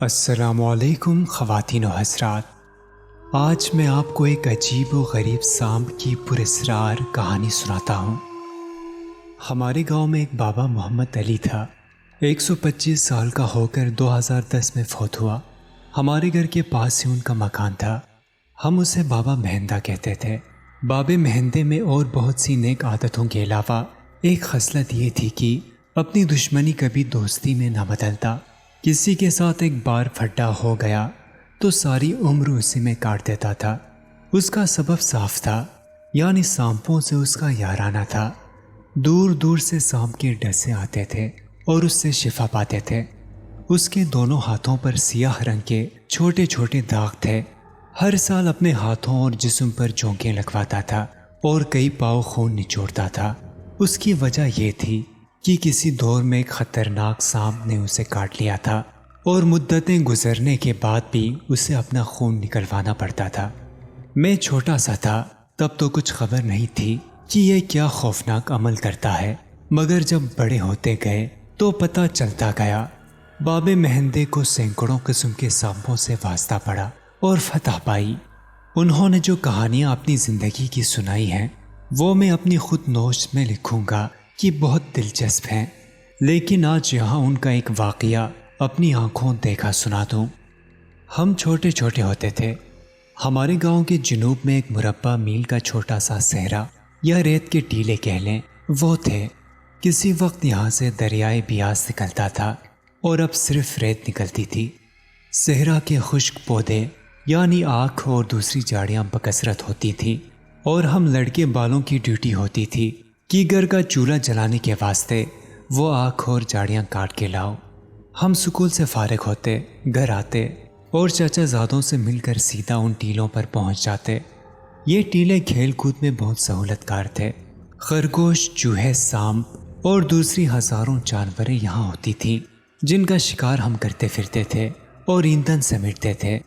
السلام علیکم خواتین و حضرات، آج میں آپ کو ایک عجیب و غریب سانپ کی پراسرار کہانی سناتا ہوں۔ ہمارے گاؤں میں ایک بابا محمد علی تھا۔ 125 سال کا ہو کر 2010 میں فوت ہوا۔ ہمارے گھر کے پاس ہی ان کا مکان تھا۔ ہم اسے بابا مہندہ کہتے تھے۔ بابے مہندے میں اور بہت سی نیک عادتوں کے علاوہ ایک خصلت یہ تھی کہ اپنی دشمنی کبھی دوستی میں نہ بدلتا۔ کسی کے ساتھ ایک بار پھڈا ہو گیا تو ساری عمر اسی میں کاٹ دیتا تھا۔ اس کا سبب صاف تھا، یعنی سانپوں سے اس کا یارانہ تھا۔ دور دور سے سانپ کے ڈسے آتے تھے اور اس سے شفا پاتے تھے۔ اس کے دونوں ہاتھوں پر سیاہ رنگ کے چھوٹے چھوٹے داغ تھے۔ ہر سال اپنے ہاتھوں اور جسم پر چونکیں لگواتا تھا اور کئی پاؤ خون نچوڑتا تھا۔ اس کی وجہ یہ تھی کہ کسی دور میں ایک خطرناک سانپ نے اسے کاٹ لیا تھا اور مدتیں گزرنے کے بعد بھی اسے اپنا خون نکلوانا پڑتا تھا۔ میں چھوٹا سا تھا، تب تو کچھ خبر نہیں تھی کہ یہ کیا خوفناک عمل کرتا ہے، مگر جب بڑے ہوتے گئے تو پتہ چلتا گیا۔ بابے مہندے کو سینکڑوں قسم کے سانپوں سے واسطہ پڑا اور فتح پائی۔ انہوں نے جو کہانیاں اپنی زندگی کی سنائی ہیں وہ میں اپنی خود نوشت میں لکھوں گا کہ بہت دلچسپ ہیں، لیکن آج یہاں ان کا ایک واقعہ اپنی آنکھوں دیکھا سنا دوں۔ ہم چھوٹے چھوٹے ہوتے تھے۔ ہمارے گاؤں کے جنوب میں ایک مربع میل کا چھوٹا سا صحرا یا ریت کے ٹیلے کہہ لیں وہ تھے۔ کسی وقت یہاں سے دریائے بیاس نکلتا تھا اور اب صرف ریت نکلتی تھی۔ صحرا کے خشک پودے یعنی آکھ اور دوسری جھاڑیاں بکثرت ہوتی تھی، اور ہم لڑکے بالوں کی ڈیوٹی ہوتی تھی کہ گھر کا چولہا جلانے کے واسطے وہ آکھ اور جھاڑیاں کاٹ کے لاؤ۔ ہم سکول سے فارغ ہوتے، گھر آتے اور چچا زادوں سے مل کر سیدھا ان ٹیلوں پر پہنچ جاتے۔ یہ ٹیلے کھیل کود میں بہت سہولت کار تھے۔ خرگوش، چوہے، سانپ اور دوسری ہزاروں جانوریں یہاں ہوتی تھیں جن کا شکار ہم کرتے پھرتے تھے اور ایندھن سمیٹتے تھے۔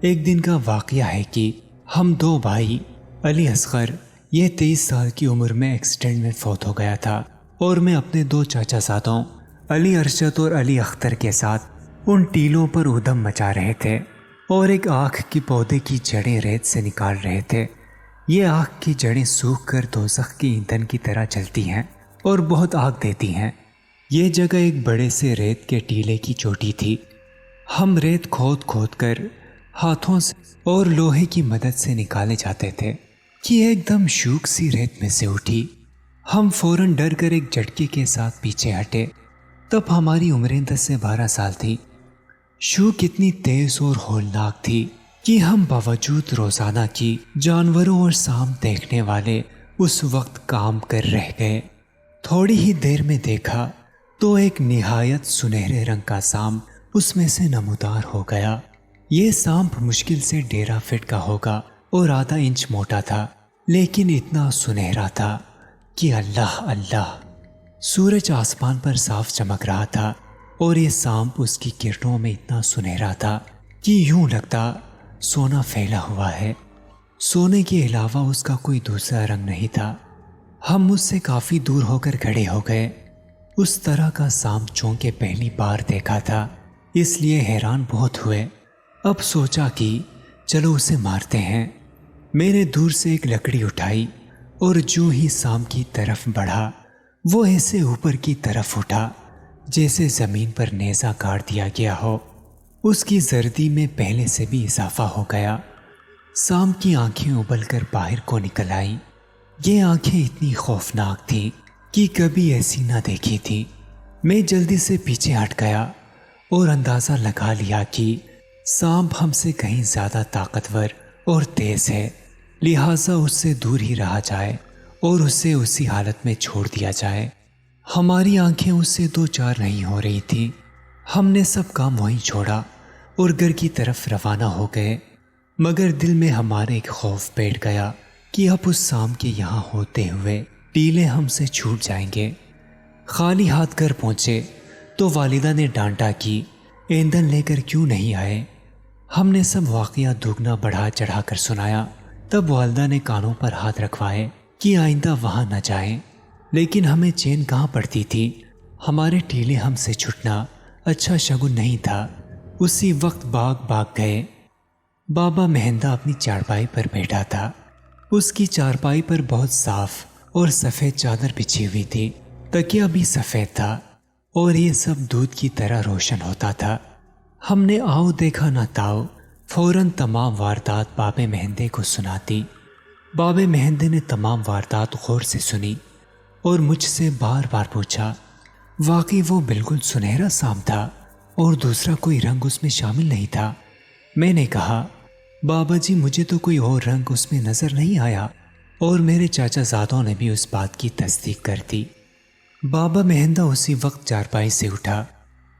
ایک دن کا واقعہ ہے کہ ہم دو بھائی علی اصغر، یہ 23 سال کی عمر میں ایکسیڈنٹ میں فوت ہو گیا تھا، اور میں اپنے دو چاچا زادوں علی ارشد اور علی اختر کے ساتھ ان ٹیلوں پر ادھم مچا رہے تھے اور ایک آکھ کی پودے کی جڑیں ریت سے نکال رہے تھے۔ یہ آکھ کی جڑیں سوکھ کر دوزخ کی ایندھن کی طرح جلتی ہیں اور بہت آگ دیتی ہیں۔ یہ جگہ ایک بڑے سے ریت کے ٹیلے کی چوٹی تھی۔ ہم ریت کھود کھود کر ہاتھوں سے اور لوہے کی مدد سے نکالے جاتے تھے کہ ایک دم شوک سی ریت میں سے اٹھی۔ ہم فوراً ڈر کر ایک جھٹکے کے ساتھ پیچھے ہٹے۔ تب ہماری عمریں 10 سے 12 سال تھی۔ شوک اتنی تیز اور ہولناک تھی کہ ہم باوجود روزانہ کی جانوروں اور سانپ دیکھنے والے اس وقت کام کر رہ گئے۔ تھوڑی ہی دیر میں دیکھا تو ایک نہایت سنہرے رنگ کا سانپ اس میں سے نمودار ہو گیا۔ یہ سانپ مشکل سے 1.5 فٹ کا ہوگا اور آدھا انچ موٹا تھا، لیکن اتنا سنہرا تھا کہ اللہ اللہ! سورج آسمان پر صاف چمک رہا تھا اور یہ سانپ اس کی کرنوں میں اتنا سنہرا تھا کہ یوں لگتا سونا پھیلا ہوا ہے۔ سونے کے علاوہ اس کا کوئی دوسرا رنگ نہیں تھا۔ ہم اس سے کافی دور ہو کر کھڑے ہو گئے۔ اس طرح کا سانپ چونکہ پہلی بار دیکھا تھا، اس لیے حیران بہت ہوئے۔ اب سوچا کہ چلو اسے مارتے ہیں۔ میں نے دور سے ایک لکڑی اٹھائی اور جو ہی سانپ کی طرف بڑھا وہ ایسے اوپر کی طرف اٹھا جیسے زمین پر نیزہ گاڑ دیا گیا ہو۔ اس کی زردی میں پہلے سے بھی اضافہ ہو گیا۔ سانپ کی آنکھیں ابل کر باہر کو نکل آئیں۔ یہ آنکھیں اتنی خوفناک تھیں کہ کبھی ایسی نہ دیکھی تھی۔ میں جلدی سے پیچھے ہٹ گیا اور اندازہ لگا لیا کہ سانپ ہم سے کہیں زیادہ طاقتور اور تیز ہے، لہٰذا اس سے دور ہی رہا جائے اور اسے اسی حالت میں چھوڑ دیا جائے۔ ہماری آنکھیں اس سے دو چار نہیں ہو رہی تھیں۔ ہم نے سب کام وہیں چھوڑا اور گھر کی طرف روانہ ہو گئے، مگر دل میں ہمارے ایک خوف بیٹھ گیا کہ اب اس سانپ کے یہاں ہوتے ہوئے ٹیلے ہم سے چھوٹ جائیں گے۔ خالی ہاتھ گھر پہنچے تو والدہ نے ڈانٹا کہ ایندھن لے کر کیوں نہیں آئے۔ ہم نے سب واقعہ دگنا بڑھا چڑھا کر سنایا۔ تب والدہ نے کانوں پر ہاتھ رکھوائے کہ آئندہ وہاں نہ جائیں، لیکن ہمیں چین کہاں پڑتی تھی۔ ہمارے ٹیلے ہم سے چھٹنا اچھا شگن نہیں تھا۔ اسی وقت باغ گئے۔ بابا مہندہ اپنی چارپائی پر بیٹھا تھا۔ اس کی چارپائی پر بہت صاف اور سفید چادر بچھی ہوئی تھی، تکیہ بھی سفید تھا اور یہ سب دودھ کی طرح روشن ہوتا تھا۔ ہم نے آؤ دیکھا نہ تاؤ فوراً تمام واردات بابے مہندے کو سنا دی۔ بابے مہندے نے تمام واردات غور سے سنی اور مجھ سے بار بار پوچھا۔ واقعی وہ بالکل سنہرا سام تھا اور دوسرا کوئی رنگ اس میں شامل نہیں تھا۔ میں نے کہا، بابا جی مجھے تو کوئی اور رنگ اس میں نظر نہیں آیا، اور میرے چاچا زادوں نے بھی اس بات کی تصدیق کر دی۔ بابا مہندہ اسی وقت چارپائی سے اٹھا،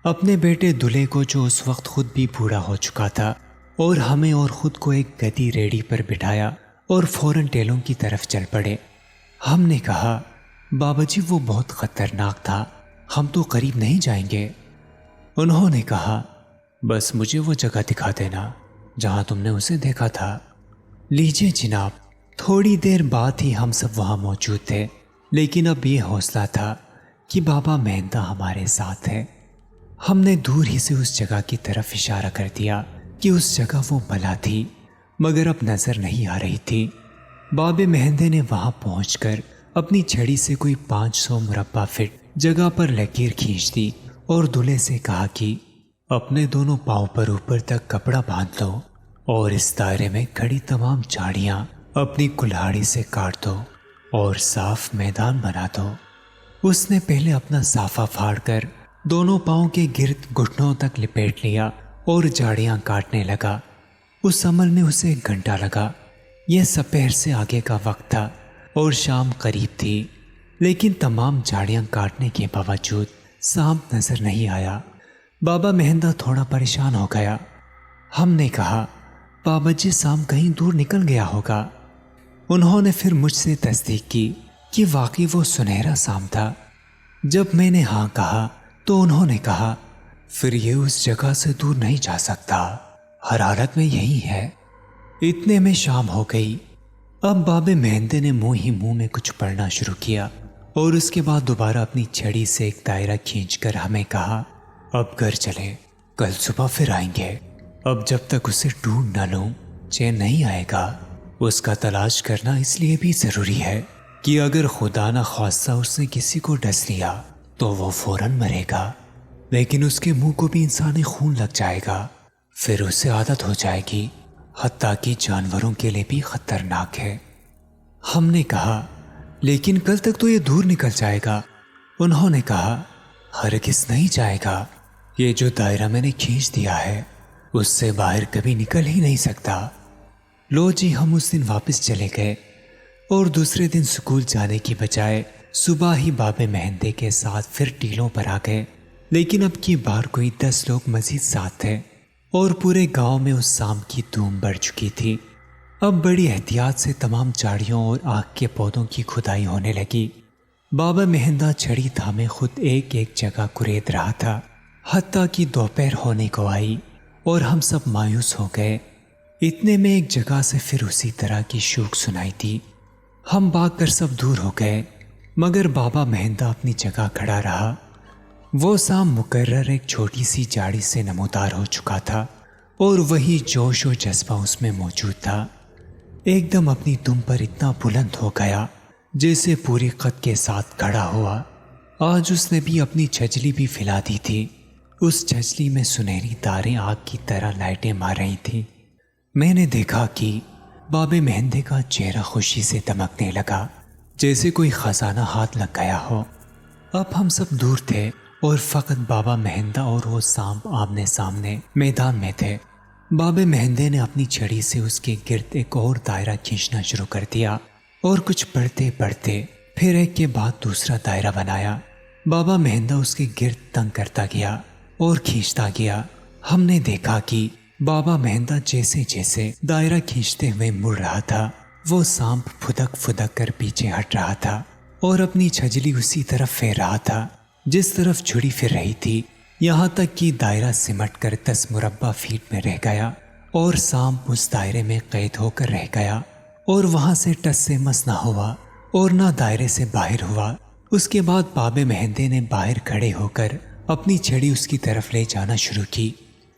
اپنے بیٹے دلہے کو جو اس وقت خود بھی بوڑھا ہو چکا تھا، اور ہمیں اور خود کو ایک گدی ریڑھی پر بٹھایا اور فوراً ٹیلوں کی طرف چل پڑے۔ ہم نے کہا، بابا جی وہ بہت خطرناک تھا، ہم تو قریب نہیں جائیں گے۔ انہوں نے کہا، بس مجھے وہ جگہ دکھا دینا جہاں تم نے اسے دیکھا تھا۔ لیجئے جناب۔ تھوڑی دیر بعد ہی ہم سب وہاں موجود تھے، لیکن اب یہ حوصلہ تھا کہ بابا مہندہ ہمارے ساتھ ہے۔ ہم نے دور ہی سے اس جگہ کی طرف اشارہ کر دیا کہ اس جگہ وہ بلا تھی، مگر اب نظر نہیں آ رہی تھی۔ بابے مہندے نے وہاں پہنچ کر اپنی چھڑی سے کوئی 500 مربع فٹ جگہ پر لکیر کھینچ دی اور دلہے سے کہا کہ اپنے دونوں پاؤں پر اوپر تک کپڑا باندھ لو اور اس دائرے میں کھڑی تمام جھاڑیاں اپنی کلہاڑی سے کاٹ دو اور صاف میدان بنا دو۔ اس نے پہلے اپنا صافہ پھاڑ کر دونوں پاؤں کے گرد گھٹنوں تک لپیٹ لیا اور جھاڑیاں کاٹنے لگا۔ اس عمل میں اسے 1 گھنٹہ لگا۔ یہ سپہر سے آگے کا وقت تھا اور شام قریب تھی، لیکن تمام جھاڑیاں کاٹنے کے باوجود سانپ نظر نہیں آیا۔ بابا مہندہ تھوڑا پریشان ہو گیا۔ ہم نے کہا، بابا جی سانپ کہیں دور نکل گیا ہوگا۔ انہوں نے پھر مجھ سے تصدیق کی کہ واقعی وہ سنہرا سانپ تھا۔ جب میں نے ہاں کہا تو انہوں نے کہا، پھر یہ اس جگہ سے دور نہیں جا سکتا، ہر حالت میں یہی ہے۔ اتنے میں شام ہو گئی۔ اب بابے مہندے نے منہ میں کچھ پڑھنا شروع کیا اور اس کے بعد دوبارہ اپنی چھڑی سے ایک دائرہ کھینچ کر ہمیں کہا، اب گھر چلے، کل صبح پھر آئیں گے۔ اب جب تک اسے ڈھونڈ نہ لوں چین نہیں آئے گا۔ اس کا تلاش کرنا اس لیے بھی ضروری ہے کہ اگر خدا نہ خواستہ اس نے کسی کو ڈس لیا تو وہ فوراً مرے گا، لیکن اس کے منہ کو بھی انسانی خون لگ جائے گا، پھر اسے عادت ہو جائے گی، حتیٰ کہ جانوروں کے لیے بھی خطرناک ہے۔ ہم نے کہا، لیکن کل تک تو یہ دور نکل جائے گا۔ انہوں نے کہا، ہرگز نہیں جائے گا، یہ جو دائرہ میں نے کھینچ دیا ہے اس سے باہر کبھی نکل ہی نہیں سکتا۔ لو جی، ہم اس دن واپس چلے گئے اور دوسرے دن سکول جانے کی بجائے صبح ہی بابے مہندے کے ساتھ پھر ٹیلوں پر آ گئے، لیکن اب کی بار کوئی 10 لوگ مزید ساتھ تھے اور پورے گاؤں میں اس سانپ کی دھوم بڑھ چکی تھی۔ اب بڑی احتیاط سے تمام جھاڑیوں اور آگ کے پودوں کی کھدائی ہونے لگی۔ بابا مہندہ چھڑی تھامے خود ایک ایک جگہ کرید رہا تھا، حتیٰ کہ دوپہر ہونے کو آئی اور ہم سب مایوس ہو گئے۔ اتنے میں ایک جگہ سے پھر اسی طرح کی شوک سنائی دی۔ ہم بھاگ کر سب دور ہو گئے، مگر بابا مہندہ اپنی جگہ کھڑا رہا۔ وہ سام مقرر ایک چھوٹی سی جھاڑی سے نمودار ہو چکا تھا اور وہی جوش و جذبہ اس میں موجود تھا۔ ایک دم اپنی دم پر اتنا بلند ہو گیا جیسے پوری قد کے ساتھ کھڑا ہوا۔ آج اس نے بھی اپنی چھجلی بھی پھیلا دی تھی۔ اس چھجلی میں سنہری تاریں آگ کی طرح لائٹیں مار رہی تھیں۔ میں نے دیکھا کہ بابے مہندے کا چہرہ خوشی سے دمکنے لگا، جیسے کوئی خزانہ ہاتھ لگ گیا ہو۔ اب ہم سب دور تھے اور فقط بابا مہندہ اور وہ سانپ آمنے سامنے میدان میں تھے۔ بابے مہندے نے اپنی چھڑی سے اس کے گرد ایک اور دائرہ کھینچنا شروع کر دیا اور کچھ پڑھتے پڑھتے پھر ایک کے بعد دوسرا دائرہ بنایا۔ بابا مہندہ اس کے گرد تنگ کرتا گیا اور کھینچتا گیا۔ ہم نے دیکھا کہ بابا مہندہ جیسے جیسے دائرہ کھینچتے ہوئے مڑ رہا تھا، وہ سانپ پھدک پھدک کر پیچھے ہٹ رہا تھا اور اپنی چھجلی اسی طرف پھیر رہا تھا جس طرف چھڑی پھر رہی تھی، یہاں تک کہ دائرہ سمٹ کر 10 مربع فیٹ میں رہ گیا اور سانپ اس دائرے میں قید ہو کر رہ گیا اور وہاں سے ٹس سے مس نہ ہوا اور نہ دائرے سے باہر ہوا۔ اس کے بعد بابے مہندے نے باہر کھڑے ہو کر اپنی چھڑی اس کی طرف لے جانا شروع کی